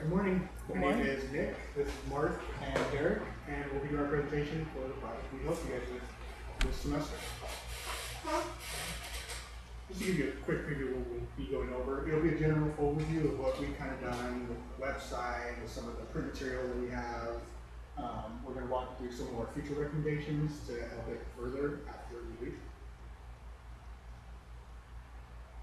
Good morning. Good My morning. name is Nick. This is Mark and Eric, and we'll be doing our presentation for the project we help you guys with this semester. Just to give you a quick preview of what we'll be going over, it'll be a general overview of what we've kind of done with the website, with some of the print material that we have. We're going to walk through some of our future recommendations to help it further after release.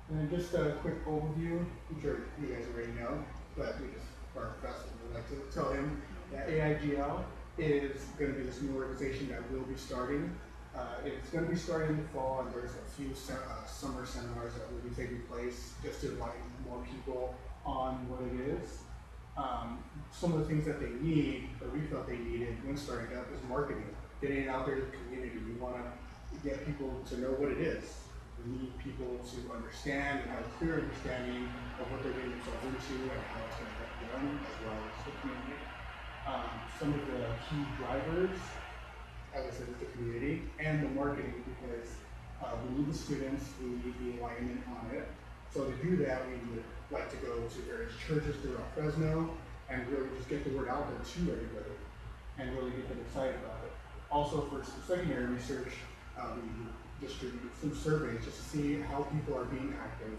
And then just a quick overview, I'm sure you guys already know, but we just, for our professor, would like to tell him that AIGL is going to be this new organization that will be starting. It's going to be starting in the fall, and there's a few summer seminars that will be taking place just to enlighten more people on what it is. Some of the things that they need, or we felt they needed when starting up, is marketing, getting it out there to the community. We want to get people to know what it is. We need people to understand and have a clear understanding of what they're getting themselves into and how it's going to affect them as well as the community. Some of the key drivers, as I said, is the community and the marketing, because we need the students, we need the alignment on it. So to do that, we would like to go to various churches throughout Fresno and really just get the word out there to everybody and really get them excited about it. Also, for some secondary research, we distribute some surveys just to see how people are being active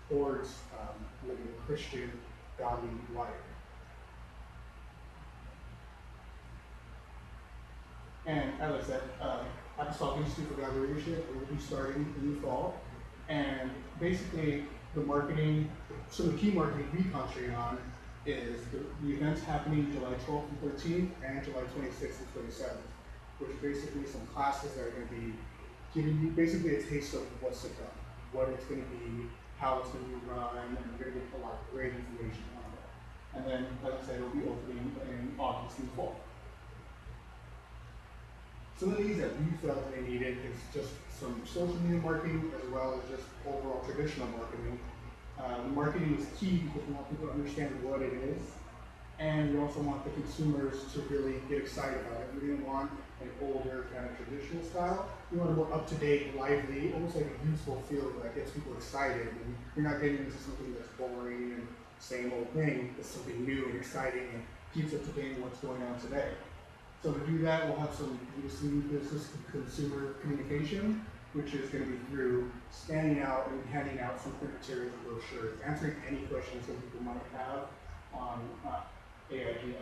towards living a Christian, godly life. And as I said, Apostolic Institute for Godly Leadership will be starting in the fall. And basically, the marketing, some of the key marketing we concentrate on is the events happening July 12th and 13th and July 26th and 27th, which are basically some classes that are going to be giving you basically a taste of what's to come, what it's going to be, how it's going to be run, and you're going to get a lot of great information on it. And then, like I said, it'll be opening in August and fall. Some of these that we felt they needed is just some social media marketing as well as just overall traditional marketing. Marketing is key because we want people to understand what it is, and we also want the consumers to really get excited about it. We didn't want an older kind of traditional style. We want a more up-to-date, lively, almost like a youthful feel that gets people excited. And you're not getting into something that's boring and same old thing. It's something new and exciting and keeps up to date with what's going on today. So to do that, we'll have some B2C business to consumer communication, which is going to be through standing out and handing out some print materials and brochures, answering any questions that people might have on AIGL.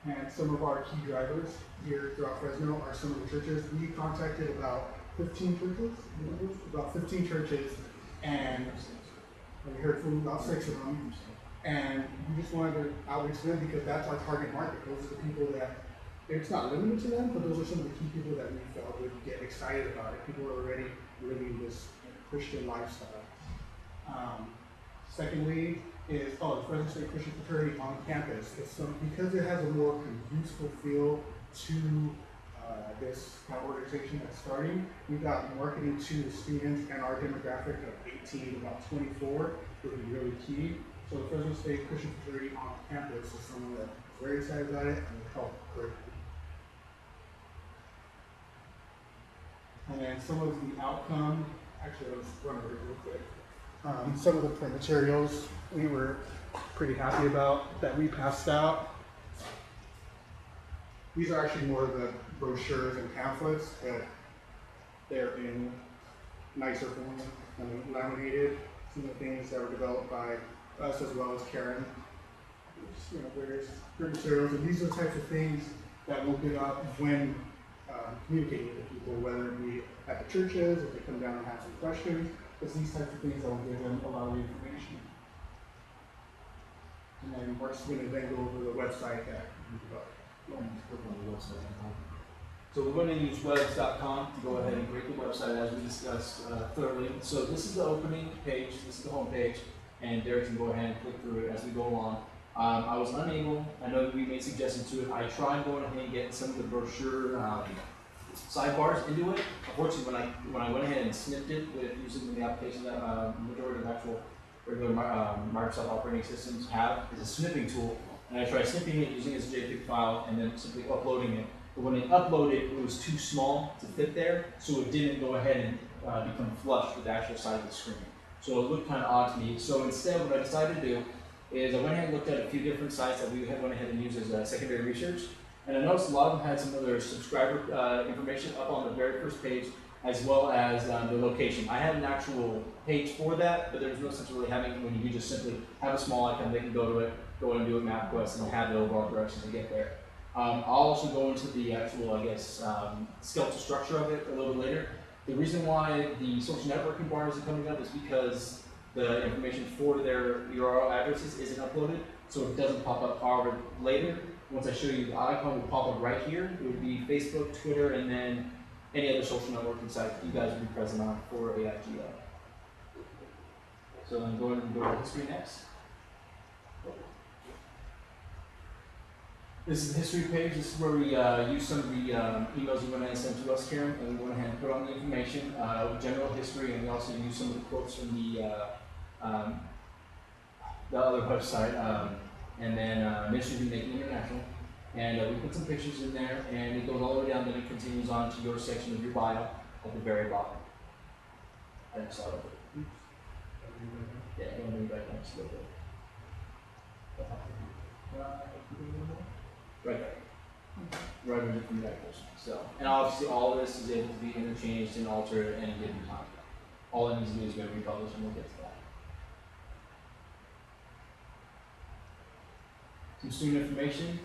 And some of our key drivers here throughout Fresno are some of the churches. We contacted about 15 churches, and we heard from about 6 of them. And we just wanted to outreach to them because that's our target market. Those are the people that, it's not limited to them, but those are some of the key people that we felt would get excited about it. People are already living this Christian lifestyle. Secondly is, the Fresno State Christian Fraternity on campus. Because it has a more useful feel to this kind of organization that's starting, we've got marketing to the students, and our demographic of 18 to about 24 would be really key. So the Fresno State Christian Fraternity on campus is someone that's very excited about it and will help greatly. And then some of the outcome, actually let's run over it real quick. Some of the print materials we were pretty happy about that we passed out. These are actually more of the brochures and pamphlets, but they're in nicer form and laminated. Some of the things that were developed by us as well as Karen. Various print materials, and these are the types of things that we'll get up when communicating with people, whether it be at the churches, if they come down and have some questions. It's these types of things that will give them a lot of information. And then Mark's going to then go over the website that we developed. So we're going to use webs.com to go ahead and create the website as we discussed thoroughly. So this is the opening page, this is the home page, and Derek can go ahead and click through it as we go along. I was unable, I know we made suggestions to it. I tried going ahead and getting some of the brochure sidebars into it. Unfortunately, when I went ahead and snipped it with using the application that majority of actual regular Microsoft operating systems have, is a snipping tool. And I tried snipping it using it as a JPEG file and then simply uploading it. But when it uploaded, it was too small to fit there, so it didn't go ahead and become flush with the actual side of the screen. So it looked kind of odd to me. So instead, what I decided to do is I went ahead and looked at a few different sites that we went ahead and used as secondary research. And I noticed a lot of them had some of their subscriber information up on the very first page, as well as the location. I had an actual page for that, but there's no sense of really having when you just simply have a small icon, they can go to it, go and do a MapQuest, and have the overall directions to get there. I'll also go into the actual, I guess, skeletal structure of it a little bit later. The reason why the social networking bar isn't coming up is because the information for their URL addresses isn't uploaded, so it doesn't pop up. However, later, once I show you the icon will pop up right here. It would be Facebook, Twitter, and then any other social networking site you guys would be present on for AIGL. So then go ahead and go to history next. This is the history page. This is where we use some of the emails you went ahead and sent to us, Karen, and we went ahead and put on the information, general history, and we also use some of the quotes from the other website, and then Ministry of Making International. And we put some pictures in there, and it goes all the way down, then it continues on to your section of your bio at the very bottom. I just saw it. Yeah, I'm going to back next a little bit. Right there. Right under from that person. So, and obviously all of this is able to be interchanged and altered at any given time. All it needs to do is go republish, and we'll get to that. Some student information.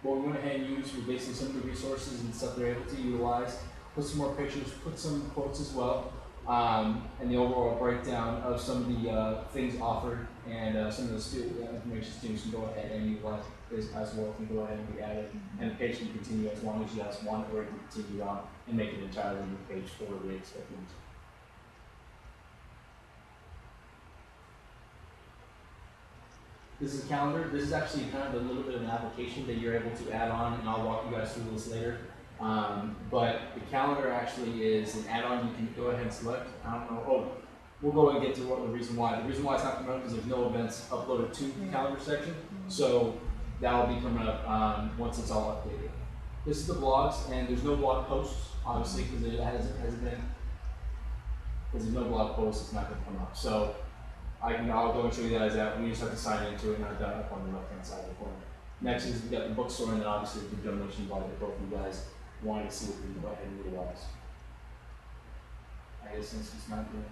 What we went ahead and used were basically some of the resources and stuff they're able to utilize. Put some more pictures, put some quotes as well, and the overall breakdown of some of the things offered, and some of the information students can go ahead and utilize as well, can go ahead and be added, and the page can continue as long as you guys want, or it can continue on and make it entirely new page for the expected. This is a calendar. This is actually kind of a little bit of an application that you're able to add on, and I'll walk you guys through this later. But the calendar actually is an add-on you can go ahead and select. I don't know. Oh, we'll go and get to the reason why. The reason why it's not coming up is there's no events uploaded to the calendar section. So that will be coming up once it's all updated. This is the blogs, and there's no blog posts, obviously, because it hasn't been. Because there's no blog posts, it's not going to come up. So I'll go and show you guys that. We just have to sign into it, and I've done it up on the left-hand side of the corner. Next is we got the bookstore, and then obviously the donation bar that both of you guys wanted to see if we can go ahead and utilize. I guess since it's not doing,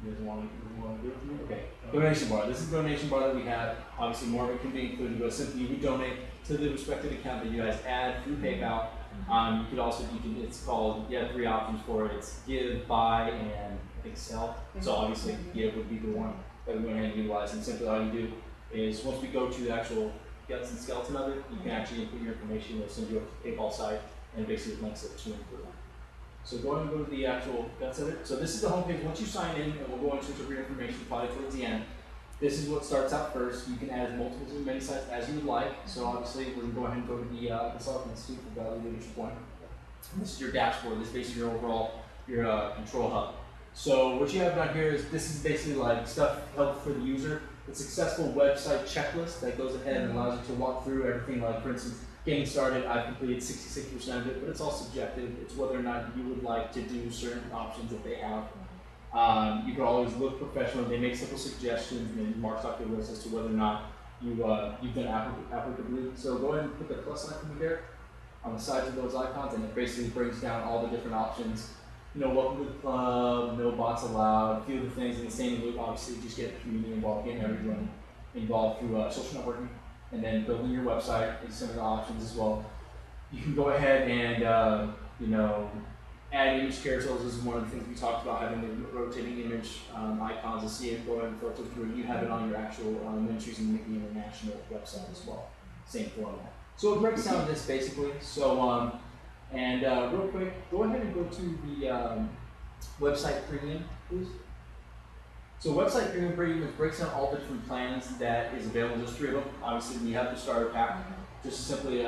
you guys want to do it for me? Okay. Donation bar. This is the donation bar that we have. Obviously, more of it can be included, but simply you would donate to the respective account that you guys add through PayPal. You could also, it's called, you have 3 options for it. It's give, buy, and I think sell. So obviously, give would be the one that we went ahead and utilize. And simply all you do is once we go to the actual guts and skeleton of it, you can actually input your information. It'll send you a PayPal site and basically links it to input. So go ahead and go to the actual guts of it. So this is the home page. Once you sign in, and we'll go into your information probably towards the end. This is what starts out first. You can add multiple to many sites as you would like. So obviously, we're going to go ahead and go to the Consulting Institute for Value Leadership One. And this is your dashboard. This is basically your overall control hub. So what you have down here is this is basically like stuff help for the user. The successful website checklist that goes ahead and allows you to walk through everything. Like for instance, getting started, I've completed 66% of it, but it's all subjective. It's whether or not you would like to do certain options that they have. You can always look professional. They make simple suggestions, and then marks off your list as to whether or not you've been applicably. So go ahead and put the plus icon there on the sides of those icons, and it basically brings down all the different options. You know, welcome to the club, no bots allowed, a few of the things in the same loop. Obviously, just get the community involved, getting everyone involved through social networking, and then building your website is some of the options as well. You can go ahead and add image carousels. This is one of the things we talked about, having the rotating image icons to see it go ahead and filter through. You have it on your actual Ministries and Making International website as well. Same format. So it breaks down this basically. So real quick, go ahead and go to the website premium, please. So website premium pretty much breaks down all the different plans that is available. There's 3 of them. Obviously, we have the starter pack, just simply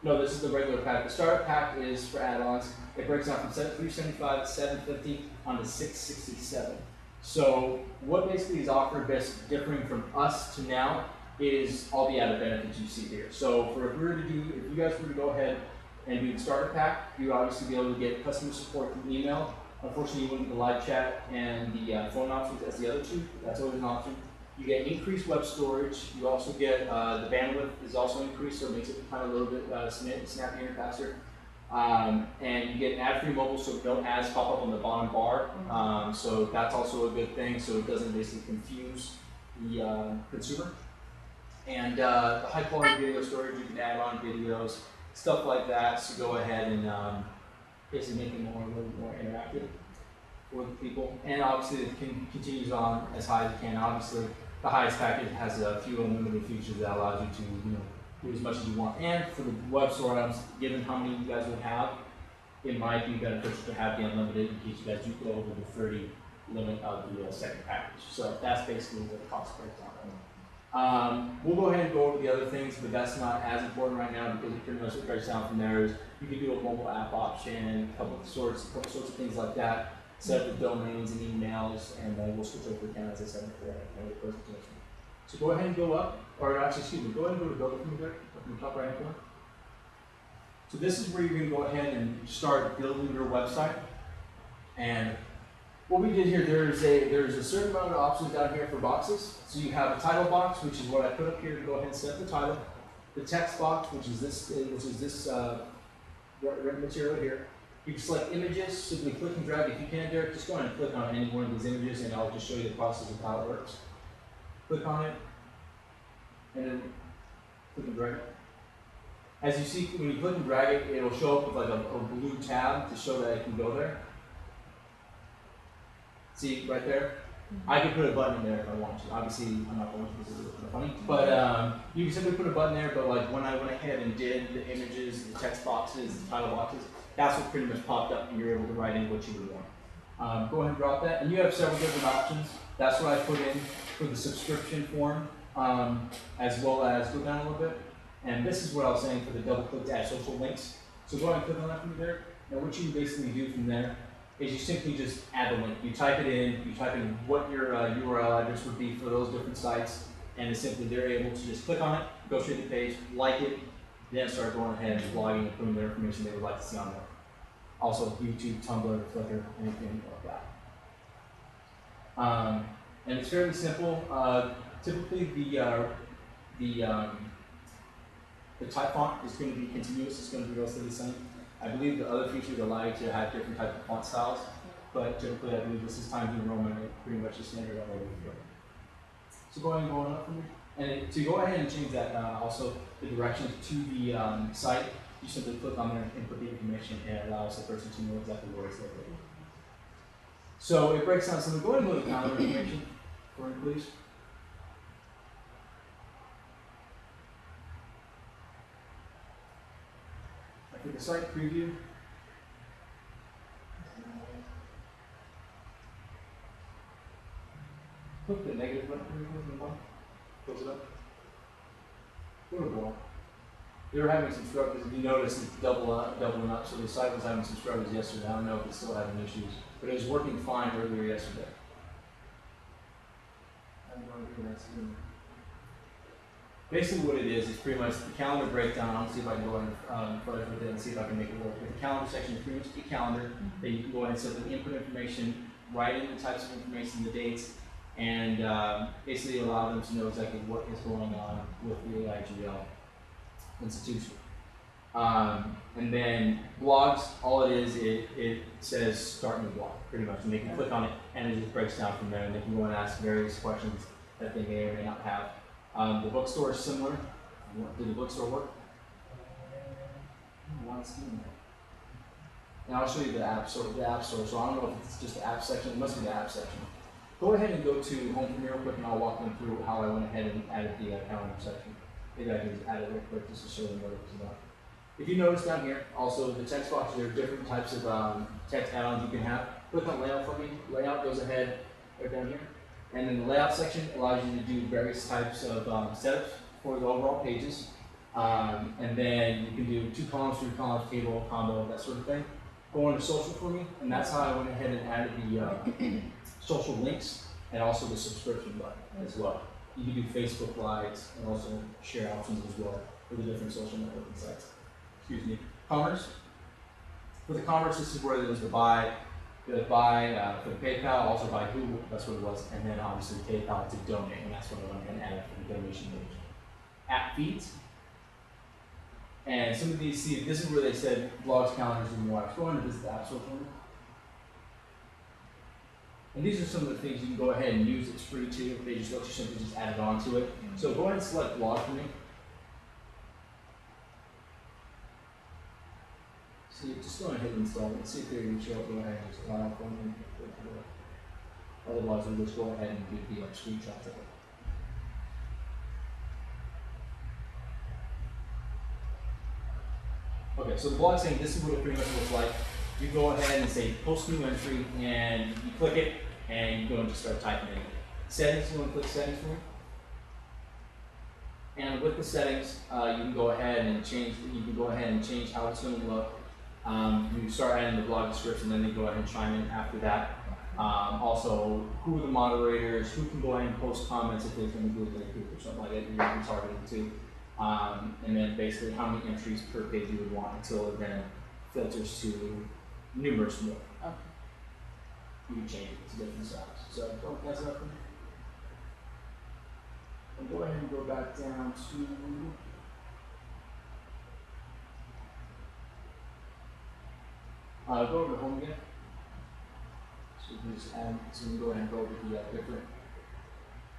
no, this is the regular pack. The starter pack is for add-ons. It breaks down from $375 to $750 on to $667. So what basically is offered best differing from us to now is all the added benefits you see here. So if you guys were to go ahead and do the starter pack, you would obviously be able to get customer support through email. Unfortunately, you wouldn't get the live chat and the phone options as the other two. That's always an option. You get increased web storage. You also get the bandwidth is also increased, so it makes it kind of a little bit snappier and faster. And you get ad-free mobile, so no ads pop up on the bottom bar. So that's also a good thing, so it doesn't basically confuse the consumer. And the high-quality video storage, you can add on videos, stuff like that. So go ahead and basically make it a little more interactive for the people. And obviously, it continues on as high as it can. Obviously, the highest package has a few unlimited features that allows you to, do as much as you want. And for the web store items, given how many you guys would have, it might be beneficial to have the unlimited in case you guys do go over the 30 limit of the second package. So that's basically what the cost breaks down. We'll go ahead and go over the other things, but that's not as important right now because it pretty much what breaks down from there is you can do a mobile app option, a couple sorts of things like that, set up the domains and emails, and then we'll switch over again as I said before in the presentation. So go ahead and go up, or actually, excuse me, go ahead and go to build it from there, from the top right hand corner. So this is where you're going to go ahead and start building your website. And what we did here, there's a certain amount of options down here for boxes. So you have a title box, which is what I put up here to go ahead and set the title. The text box, which is this written material here. You can select images, simply click and drag. If you can, Derek, just go ahead and click on any one of these images, and I'll just show you the process of how it works. Click on it, and then click and drag it. As you see, when you click and drag it, it'll show up with like a blue tab to show that it can go there. See, right there? I could put a button in there if I want to. Obviously, I'm not going to because it's kind of funny. But you can simply put a button there, but like when I went ahead and did the images, the text boxes, the title boxes, that's what pretty much popped up, and you're able to write in what you would want. Go ahead and drop that. And you have several different options. That's what I put in for the subscription form, as well as, go down a little bit. And this is what I was saying for the double click to add social links. So go ahead and click on that from there. Now what you basically do from there is you simply just add the link. You type it in, you type in what your URL address would be for those different sites, and it's simply they're able to just click on it, go straight to the page, like it, then start going ahead and blogging and putting their information they would like to see on there. Also YouTube, Tumblr, Flickr, anything like that. And it's fairly simple. Typically the type font is going to be continuous, it's going to be relatively the same. I believe the other features allow you to have different types of font styles, but typically I believe this is Times New Roman, pretty much the standard all over the field. So go ahead and go on up for me. And to go ahead and change that, also the directions to the site, you simply click on there and put the information, and it allows the person to know exactly where it's located. So it breaks down, so go ahead and go to the calendar information for me, please. For the site preview, click the negative button, close it up. Go to more. They were having some struggles. If you notice, it's doubling up. So the site was having some struggles yesterday. I don't know if it's still having issues, but it was working fine earlier yesterday. I'm going to do that soon. Basically what it is pretty much the calendar breakdown. I'll see if I can go in further with it and see if I can make it work. With the calendar section is pretty much the calendar that you can go ahead and simply input information, write in the types of information, the dates, and basically allow them to know exactly what is going on with the AIGL institution. And then blogs, all it is, it says start new blog, pretty much. And they can click on it and it just breaks down from there, and they can go and ask various questions that they may or may not have. The bookstore is similar. Did the bookstore work? And I'll show you the app store. So I don't know if it's just the app section. It must be the app section. Go ahead and go to home from here real quick, and I'll walk them through how I went ahead and added the calendar section. Maybe I can just add it real quick just to show them what it was about. If you notice down here, also the text box, there are different types of text add-ons you can have. Click on layout for me. Layout goes ahead right down here. And then the layout section allows you to do various types of setups for the overall pages. And then you can do 2 columns, 3 columns, table, combo, that sort of thing. Go into social for me, and that's how I went ahead and added the social links and also the subscription button as well. You can do Facebook Lives and also share options as well for the different social networking sites. Excuse me. Commerce. For the commerce, this is where there's the buy, The buy for PayPal, also buy Google, that's what it was, and then obviously PayPal to donate, and that's what I went ahead and added for the donation page. App feeds, and some of these, see, this is where they said blogs, calendars, and more. Go into this app store for me. And these are some of the things you can go ahead and use. It's free too. They just let you simply just add it on to it. So go ahead and select blog for me. See, just go ahead and install it. See if they're going to show up. Go ahead and just allow for me. Otherwise, we'll just go ahead and do the screenshots of it. Okay, so the blog saying this is what it pretty much looks like. You go ahead and say post new entry, and you click it, and you go and just start typing in. Settings, you want to click settings for me? And with the settings, you can go ahead and change. You can go ahead and change how it's going to look. You start adding the blog description, then they go ahead and chime in after that. Also, who are the moderators? Who can go ahead and post comments if there's going to be a group or something like that you're targeting to. And then basically how many entries per page you would want until it then filters to numerous more. Okay. You can change it to different size. So don't mess it up for me. And go ahead and go back down to go over to home again. So we can just add, so we can go ahead and go over the different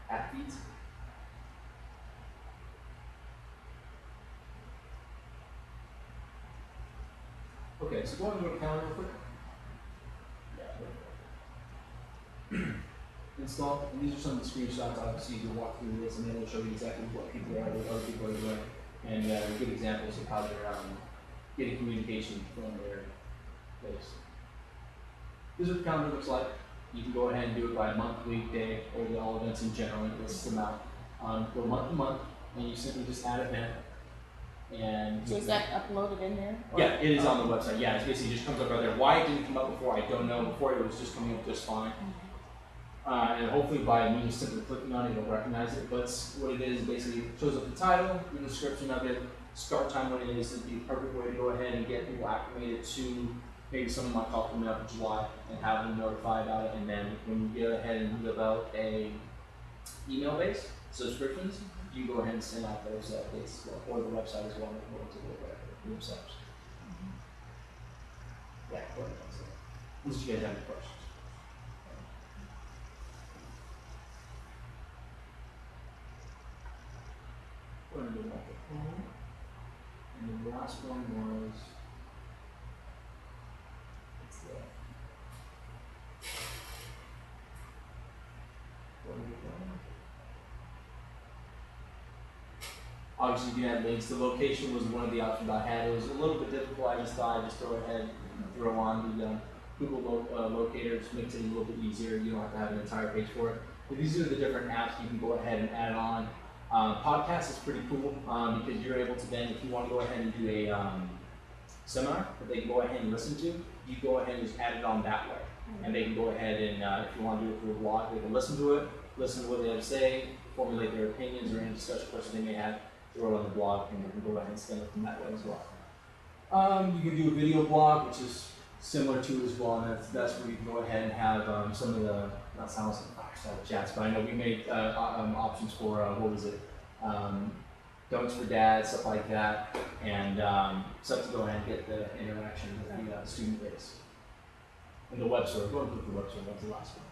app feeds. Okay, so go ahead and go to calendar real quick. Install, and these are some of the screenshots. Obviously, you can walk through this, and then it'll show you exactly what people are, what other people are doing, and good examples of how they're getting communication from their place. This is what the calendar looks like. You can go ahead and do it by month, week, day, or the all events in general. It lists them out. Go month to month, and you simply just add an event. And So is that uploaded in there? Or? Yeah, it is on the website. Yeah, it basically just comes up right there. Why it didn't come up before, I don't know. Before it was just coming up just fine. And hopefully by me just simply clicking on it, it'll recognize it. But what it is, basically shows up the title, the description of it, start time when it is the perfect way to go ahead and get people acclimated to maybe someone might call coming up in July and have them notified about it. And then when you go ahead and develop a email-based subscriptions, you can go ahead and send out those updates as well, or the website as well, or to the themselves. Yeah, go ahead. Unless you guys have any questions. Go ahead and go back to home. And the last one was, what's that? What are we doing? Obviously, you can add links. The location was one of the options I had. It was a little bit difficult. I just thought I'd just go ahead and throw on the Google locator, just makes it a little bit easier. You don't have to have an entire page for it. But these are the different apps you can go ahead and add on. Podcast is pretty cool because you're able to then, if you want to go ahead and do a seminar that they can go ahead and listen to, you go ahead and just add it on that way. And they can go ahead and, if you want to do it through a blog, they can listen to it, listen to what they have to say, formulate their opinions or any discussion questions they may have, throw it on the blog, and they can go ahead and send it from that way as well. You can do a video blog, which is similar to it as well, and that's where you can go ahead and have some of the, not sounds like fireside chats, but I know we made options for, what was it, don'ts for dads, stuff like that, and stuff to go ahead and get the interaction with the student base. And the web server, go and click the web server, that's the last one.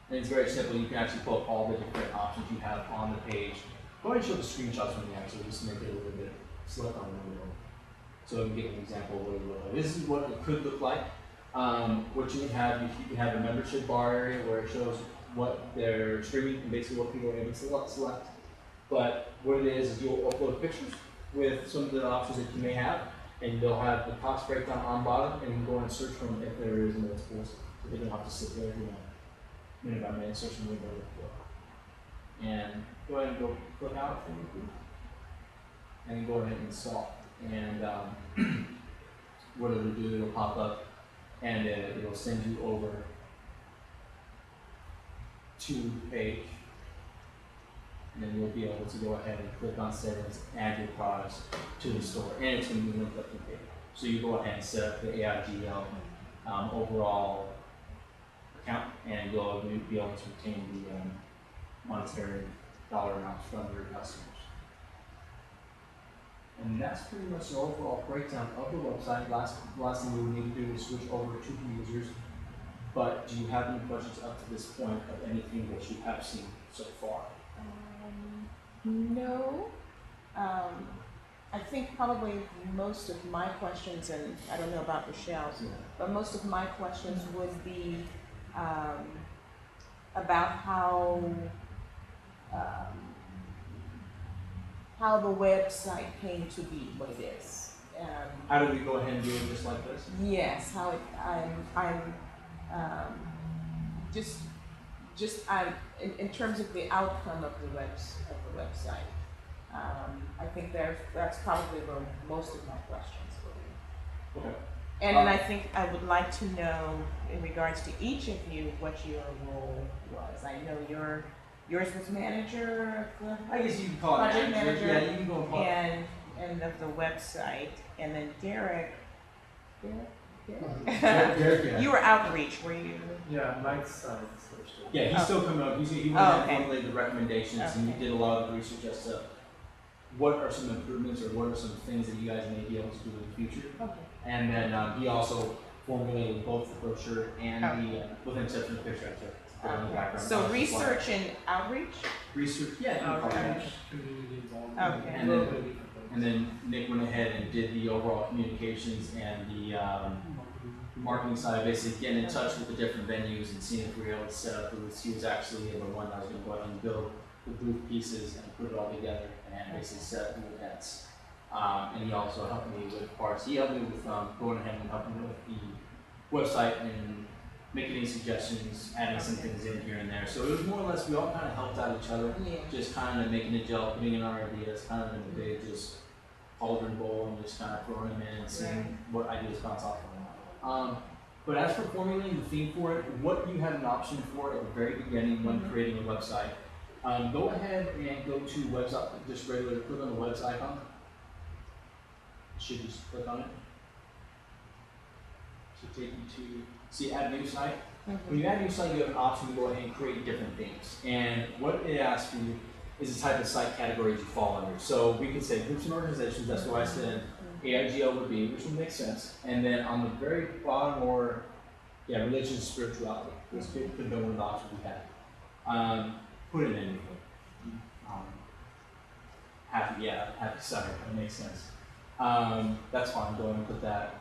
And it's very simple, you can actually pull up all the different options you have on the page. Go ahead and show the screenshots from the actual, just to make it a little bit select on a little bit. So I can give an example of what it would look like. This is what it could look like. What you would have, you can have a membership bar area where it shows what they're streaming and basically what people are able to select. But what it is you'll upload pictures with some of the options that you may have, and they'll have the cost breakdown on bottom, and you can go and search from if there is multiples, so they don't have to sit there, minute by minute, searching window. And go ahead and go click out for me, and go ahead and install. And what it'll do, it'll pop up, and it'll send you over to the page, and then you'll be able to go ahead and click on settings, add your products to the store, and it's going to be linked up to the page. So you go ahead and set up the AIGL overall account, and you'll be able to retain the monetary dollar amounts from your customers. And that's pretty much the overall breakdown of the website. Last thing we would need to do is switch over to the users. But do you have any questions up to this point of anything that you have seen so far? No. I think probably most of my questions, and I don't know about Michelle's, but most of my questions would be about how the website came to be what it is. How do we go ahead and do it just like this? Yes, how it, I'm in terms of the outcome of the website. I think that's probably where most of my questions will be. Okay. And then I think I would like to know, in regards to each of you, what your role was. I know yours was manager of the I guess you can call it project manager. Yeah, you can go and call it. And of the website, and then Derek. Derek, yeah. You were outreach, were you? Yeah, Mike's Yeah, he's still coming up. He went ahead and formulated the recommendations, and he Okay. did a lot of the research as to what are some improvements or what are some things that you guys may be able to do in the future. Okay. And then he also formulated both the brochure and the with an exception of the picture I took. On the background. So research and outreach? Research, yeah, you can call it that. outreach, community involvement. Okay. And then Nick went ahead and did the overall communications and the marketing side, basically getting in touch with the different venues and seeing if we were able to set up booths. He was actually the one that was going to go ahead and build the booth pieces and put it all together and basically set up the events. And he also helped me with parts. He helped me with going ahead and helping with the website and making any suggestions, adding some things in here and there. So it was more or less, we all kind of helped out each other, Yeah. just kind of making it gel, putting in our ideas, kind of in a big just cauldron bowl and just kind of throwing them in and seeing what ideas bounce off of them. But as for formulating the theme for it, what you had an option for at the very beginning when creating a website, go ahead and go to website, just regularly click on the website icon. Should just click on it. Should take you to see add new site. When you add a new site, you have an option to go ahead and create different themes. And what it asks for you is the type of site categories you fall under. So we could say groups and organizations, that's why I said AIGL would be, which would make sense. And then on the very bottom, or religion and spirituality. This could have been one of the options we had. Put it in. Happy Sunday, that makes sense. That's fine, go ahead and put that.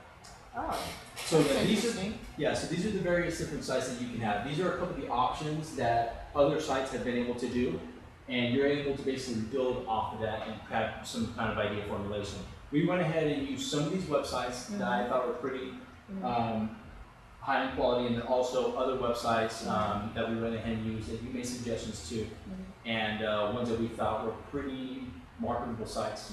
Oh. So That's these are interesting. so these are the various different sites that you can have. These are a couple of the options that other sites have been able to do, and you're able to basically build off of that and have some kind of idea formulation. We went ahead and used some of these websites that I thought were pretty high in quality, and then also other websites that we went ahead and used that you made suggestions to, and ones that we thought were pretty marketable sites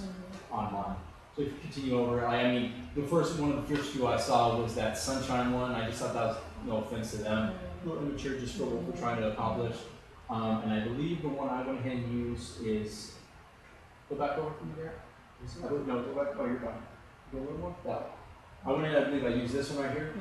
online. So if you continue over, I mean, one of the first few I saw was that Sunshine one. I just thought that was, no offense to them, a little immature just for what we're trying to accomplish. And I believe the one I went ahead and used is, go back over from there. No, go back, oh, you're fine. Go a little more? That one. I went ahead, I believe I used this one right here,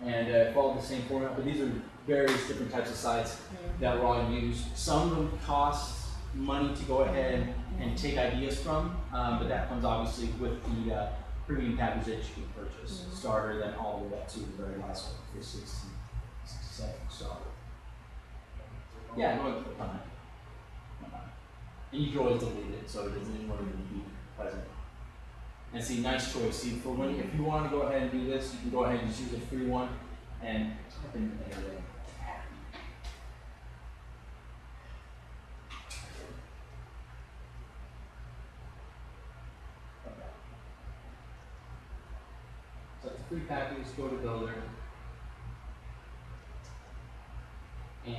and followed the same format, but these are various different types of sites that were all used. Some of them cost money to go ahead and take ideas from, but that comes obviously with the premium package that you can purchase, starter, then all the way up to the very last one for 67. So, yeah, go ahead and click on it. And you can always delete it, so it doesn't want to be present. And see, nice choice. See, for when, if you want to go ahead and do this, you can go ahead and just use a free one and type in everything. So it's a free package, go to Builder, and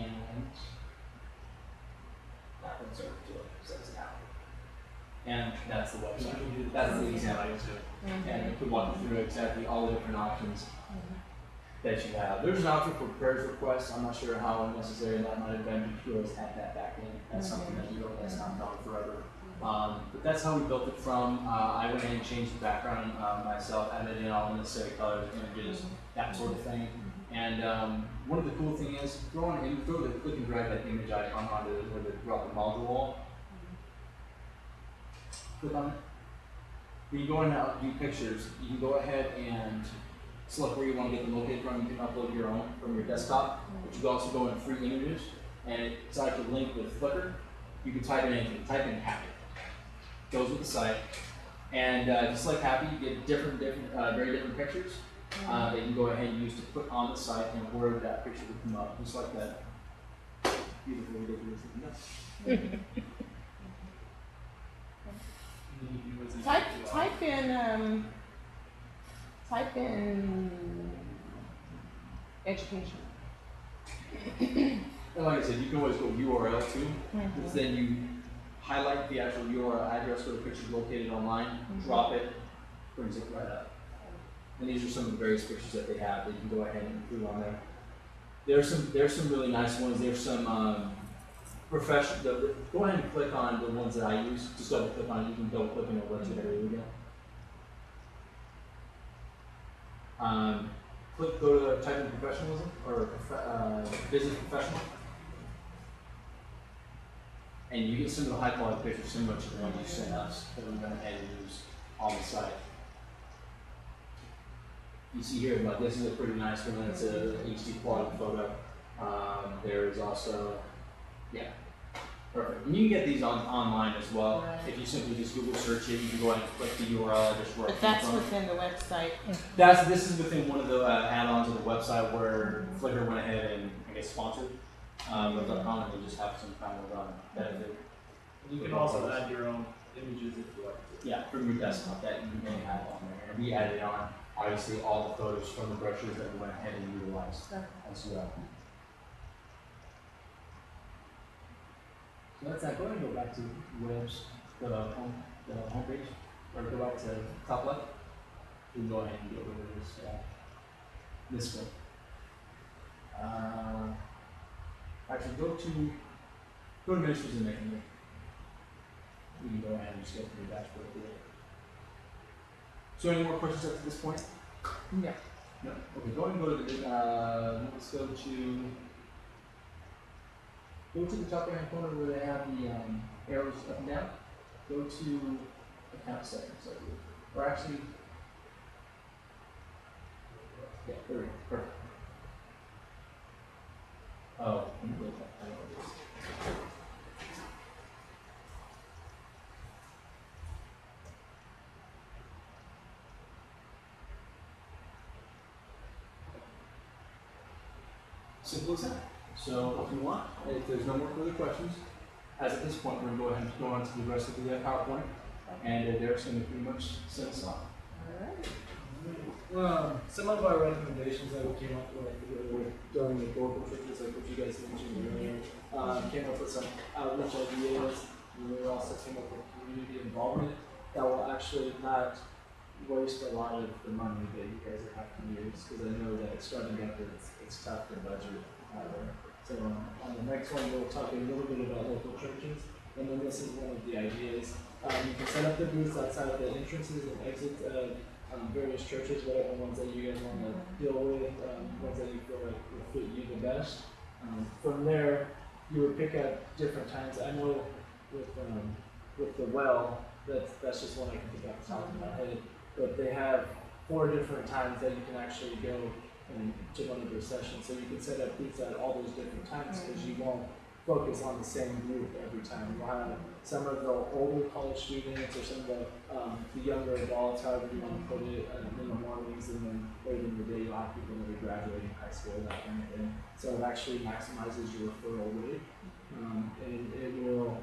that one's over to it, says now. And that's the website. That's the example. And it could walk you through exactly all the different options that you have. There's an option for prayers requests. I'm not sure how necessary that might have been, but you always have that back in. That's something that you know that's not done forever. But that's how we built it from. I went in and changed the background myself, added in all the necessary colors, images, that sort of thing. And one of the cool things is throw the click and drag that image icon onto where they drop the module wall. Click on it. When you go in and do pictures, you can go ahead and select where you want to get them located from. You can upload your own from your desktop, but you can also go in free images, and it's actually linked with Flickr. You can type in anything. Type in happy. Goes with the site. And just like happy, you get very different pictures that you can go ahead and use to put on the site, and where that picture will come up, just like that. Beautiful, ridiculous, nuts. Type in education. And like I said, you can always go URL too, because then you highlight the actual URL address where the picture is located online, drop it, brings it right up. And these are some of the various pictures that they have that you can go ahead and include on there. There's some really nice ones. There's some professional. Go ahead and click on the ones that I use. Just double click on it. You can double click and it'll let you there we go. Go to type in professionalism or business professional. And you get some of the high quality pictures similar to the ones you sent us that we're going to ahead and use on the site. You see here, like this is a pretty nice one. It's a HD quality photo. There's also, yeah, perfect. And you can get these online as well. Right. If you simply just Google search it, you can go ahead and click the URL address where But that's within the website. This is within one of the add-ons of the website where Flickr went ahead and I guess sponsored. Web.com, and they just have some kind of benefit. You can also add your own images if you like to. Yeah, from your desktop that you may have on there. And we added on, obviously, all the photos from the brochures that we went ahead and utilized as well. So that's that. Go ahead and go back to webs, the homepage, or go back to top left. You can go ahead and go over this one. Actually, go to ministries and making it. We can go ahead and just go through the dashboard here. So any more questions up to this point? No. No. Okay, go ahead and go to the let's go to the top right hand corner where they have the arrows up and down. Go to account settings, I believe. Or actually, yeah, there we go. Perfect. Oh, let me go back. I know what it is. Simple as that. So if you want, if there's no more further questions, as at this point, we're going to go ahead and go on to the rest of the PowerPoint, and Derek's going to pretty much send us off. Some of our recommendations that we came up with during the global triples, like what you guys mentioned earlier, came up with some outreach ideas, and we also came up with community involvement that will actually not waste a lot of the money that you guys have to use, because I know that starting up it's tough to budget. So on the next one, we'll talk a little bit about local churches, and then this is one of the ideas. You can set up the booths outside of the entrances and exits of various churches, whatever ones that you guys want to deal with, ones that you feel like will fit you the best. From there, you would pick out different times. I know with the well, that's just one I can think off the top of my head, but they have 4 different times that you can actually go to one of their sessions. So you can set up booths at all those different times because you won't focus on the same group every time. You'll have some of the older college students or some of the younger adults, however you want to put it, in the mornings, and then later in the day you'll have people that are graduating high school, that kind of thing. So it actually maximizes your referral rate, and it will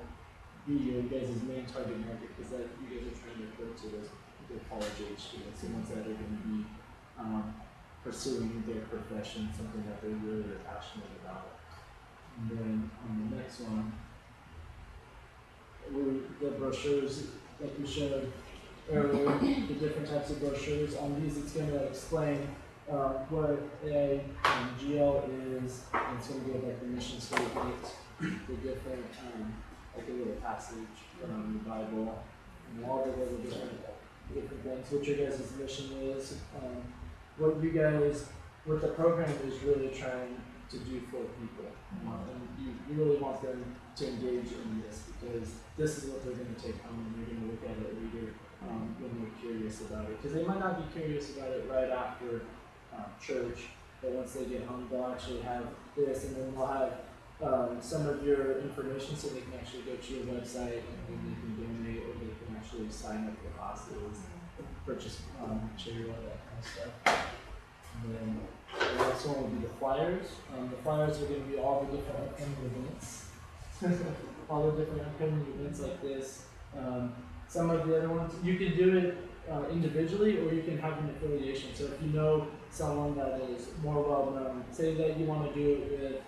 be your guys' main target market because that you guys are trying to refer to as the college age students, the ones that are going to be pursuing their profession, something that they really are passionate about. And then on the next one, the brochures that we showed earlier, the different types of brochures. On these, it's going to explain what AIGL is, and it's going to give like the mission statement, the different, like a little passage from the Bible, and all the little different things, what your guys' mission is, what you guys what the program is really trying to do for people. And you really want them to engage in this because this is what they're going to take home and they're going to look at it later when they're curious about it. Because they might not be curious about it right after church, but once they get home, they'll actually have this, and then they'll have some of your information so they can actually go to your website and then they can donate or they can actually sign up for classes, purchase material, that kind of stuff. And then the next one will be the flyers. The flyers are going to be all the different upcoming events. All the different upcoming events like this. Some of the other ones, you can do it individually or you can have an affiliation. So if you know someone that is more well known, say that you want to do it with,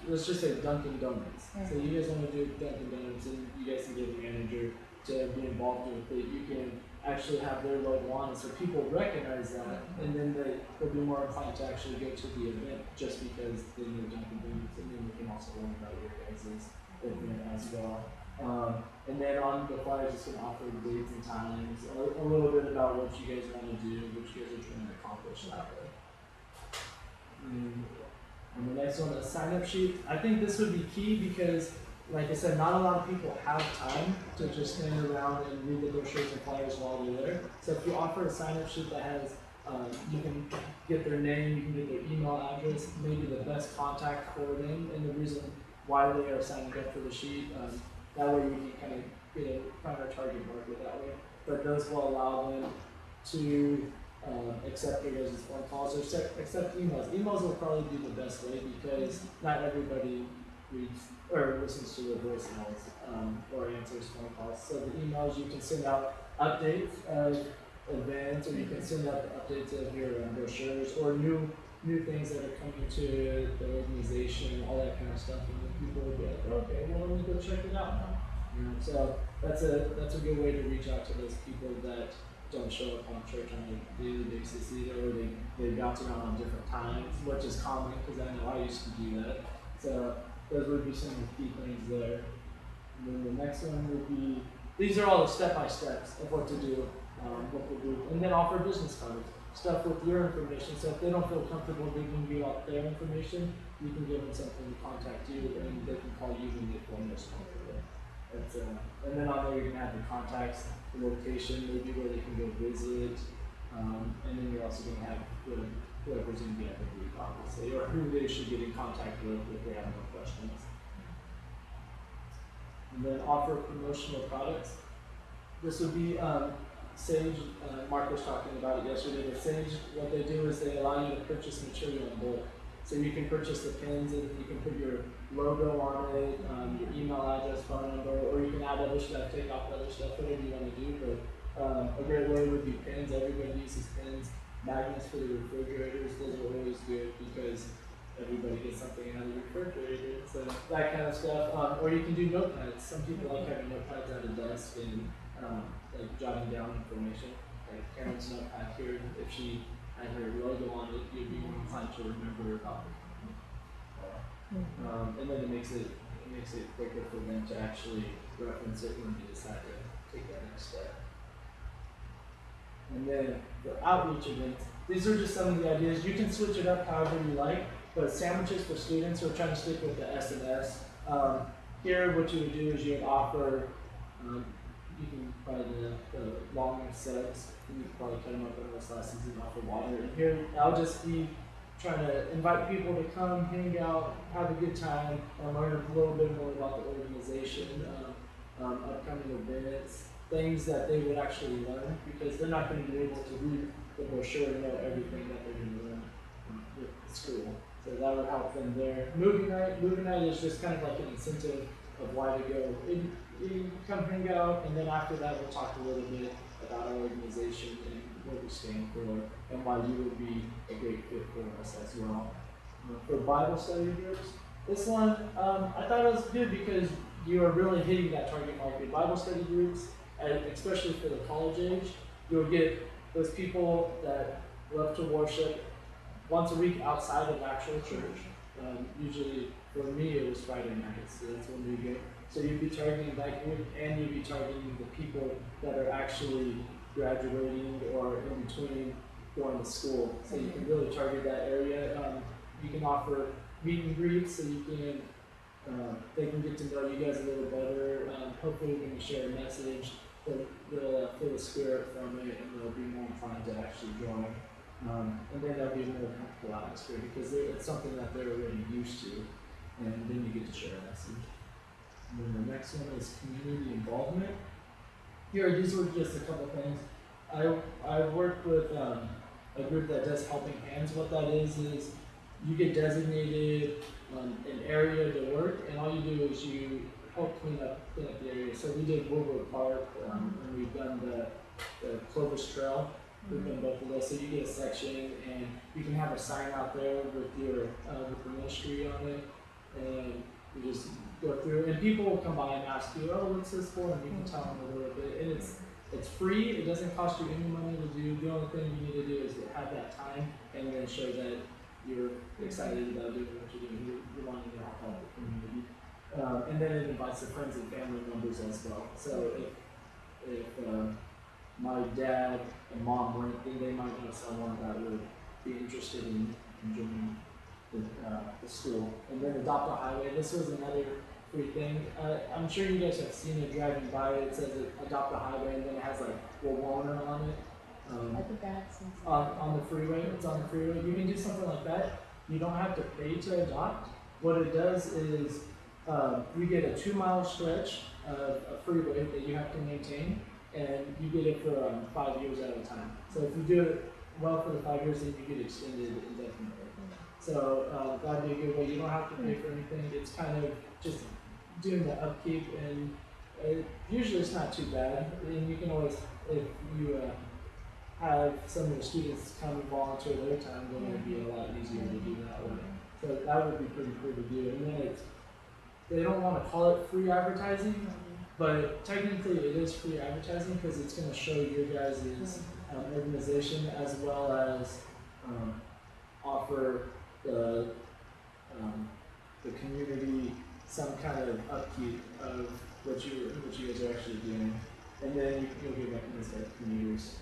let's just say Dunkin' Donuts. So you guys want to do Dunkin' Donuts and you guys can get a manager to be involved with it. You can actually have their logo on it so people recognize that and then they'll be more inclined to actually go to the event just because they know Dunkin' Donuts, and then we can also learn about your guys' event as well. And then on the flyers it's going to offer dates and times, a little bit about what you guys want to do, what you guys are trying to accomplish that way. And the next one, a sign-up sheet. I think this would be key because, like I said, not a lot of people have time to just stand around and read the brochures and flyers while they're there. So if you offer a sign-up sheet that has, you can get their name, you can get their email address, maybe the best contact for them, and the reason why they are signing up for the sheet. That way you can kind of get a primary target market that way. But those will allow them to accept your guys' phone calls or accept emails. Emails will probably be the best way because not everybody reads or listens to their voicemails or answers phone calls. So the emails, you can send out updates of events, or you can send out updates of your brochures or new things that are coming to the organization, all that kind of stuff, and then people will be like, okay, well let me go check it out now. So that's a good way to reach out to those people that don't show up on church on a daily basis either, or they bounce around on different times, which is common because I know I used to do that. So those would be some of the key things there. And then the next one would be, these are all the step-by-steps of what to do, what to do. And then offer business cards, stuff with your information. So if they don't feel comfortable giving you out their information, you can give them something to contact you, and they can call you when they feel most comfortable. And then on there you're going to have the contacts, the location, maybe where they can go visit, and then you're also going to have whoever's going to be at the booth, obviously, or who they should get in contact with if they have no questions. And then offer promotional products. This would be Sage. Mark was talking about it yesterday, but Sage, what they do is they allow you to purchase material in bulk. So you can purchase the pins and you can put your logo on it, your email address, phone number, or you can add other stuff, take off other stuff, whatever you want to do. But a great way would be pins. Everybody uses pins. Magnets for the refrigerators, those are always good because everybody gets something out of the refrigerator. So that kind of stuff. Or you can do notepads. Some people like having notepads at a desk and like jotting down information. Like Karen's notepad here, if she had her logo on it, you'd be more inclined to remember about it. And then it makes it quicker for them to actually reference it when they decide to take that next step. And then the outreach events, these are just some of the ideas. You can switch it up however you like, but sandwiches for students, we're trying to stick with the S&S. Here, what you would do is you would offer, you can buy the long subs, you can probably cut them up in those slices and offer water. And here, I'll just be trying to invite people to come, hang out, have a good time, learn a little bit more about the organization, upcoming events, things that they would actually learn, because they're not going to be able to read the brochure and know everything that they're going to learn with school. So that would help them there. Movie night is just kind of like an incentive of why to go. You come hang out, and then after that we'll talk a little bit about our organization and what we stand for, and why you would be a great fit for us as well. For Bible study groups, this one I thought it was good because you are really hitting that target market. Bible study groups, and especially for the college age, you'll get those people that love to worship once a week outside of actual church. Usually for me it was Friday nights, so that's when we go. So you'd be targeting that group, and you'd be targeting the people that are actually graduating or in between going to school. So you can really target that area. You can offer meet and greets, so you can they can get to know you guys a little better. Hopefully, when you share a message, they'll feel the spirit from it, and they'll be more inclined to actually join. And then that'll be a more comfortable atmosphere because it's something that they're already used to, and then you get to share a message. And then the next one is community involvement. Here, these were just a couple things. I worked with a group that does Helping Hands. What that is you get designated an area to work, and all you do is you help clean up the area. So we did Woodward Park, and we've done the Clovis Trail. We've done both of those. So you get a section, and you can have a sign out there with your with the ministry on it, and you just go through. And people will come by and ask you, "Oh, what's this for?" And you can tell them a little bit. And it's free. It doesn't cost you any money to do. The only thing you need to do is have that time, and then show that you're excited about doing what you're doing. You're wanting to help out the community. And then it invites the friends and family members as well. So if my dad and mom weren't, then they might know someone that would be interested in joining the school. And then Adopt a Highway. This was another free thing. I'm sure you guys have seen it driving by. It says Adopt a Highway, and then it has like Wawona on it. I think that's On the freeway. It's on the freeway. You can do something like that. You don't have to pay to adopt. What it does is you get a 2-mile stretch of a freeway that you have to maintain, and you get it for 5 years at a time. So if you do it well for the 5 years, then you get extended indefinitely. So that'd be a good way. You don't have to pay for anything. It's kind of just doing the upkeep, and usually it's not too bad. And you can always, if you have some of the students come and volunteer their time, then it would be a lot easier to do that way. So that would be pretty cool to do. And then they don't want to call it free advertising, but technically it is free advertising because it's going to show your guys' organization as well as offer the community some kind of upkeep of what you guys are actually doing. And then you'll get recognized by commuters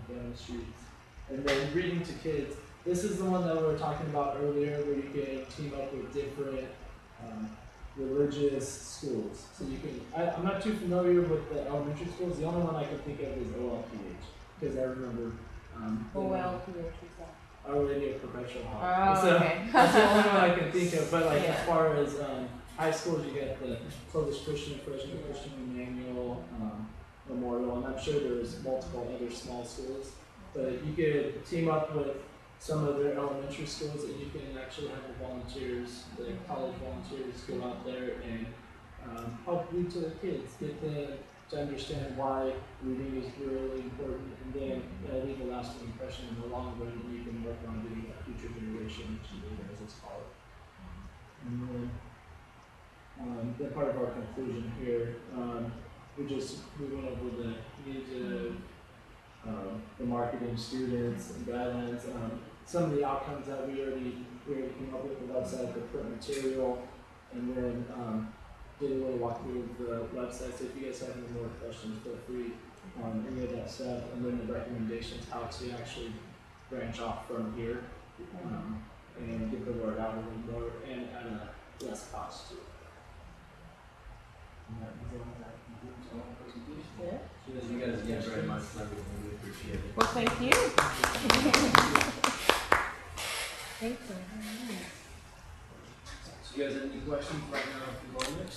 down the streets. And then reading to kids. This is the one that we were talking about earlier, where you can team up with different religious schools. So you can. I'm not too familiar with the elementary schools. The only one I can think of is OLPH, because I remember. OLPH is that? Our Lady of Perpetual Help. Oh, So okay. that's the only one I can think of. But like Yeah. as far as high schools, you get the Clovis Christian, Fresno Christian, Emmanuel, Memorial, and I'm sure there's multiple other small schools. But you could team up with some of their elementary schools, and you can actually have the volunteers, the college volunteers, go out there and help read to the kids, get them to understand why reading is really important, and then leave a lasting impression in the long run, and you can work on getting that future generation to read, as it's called. And then part of our conclusion here, we went over the needs of the marketing students and guidelines. Some of the outcomes that we already came up with: the website, the print material, and then did a little walkthrough of the website. So if you guys have any more questions, feel free on any of that stuff. And then the recommendations, how to actually branch off from here and get the word out a little more and at a less cost too. And that is all that concludes our presentation. Yeah. Thank you guys again very much for everything. We appreciate it. Well, thank you. Thank you. So you guys have any questions right now at the moment?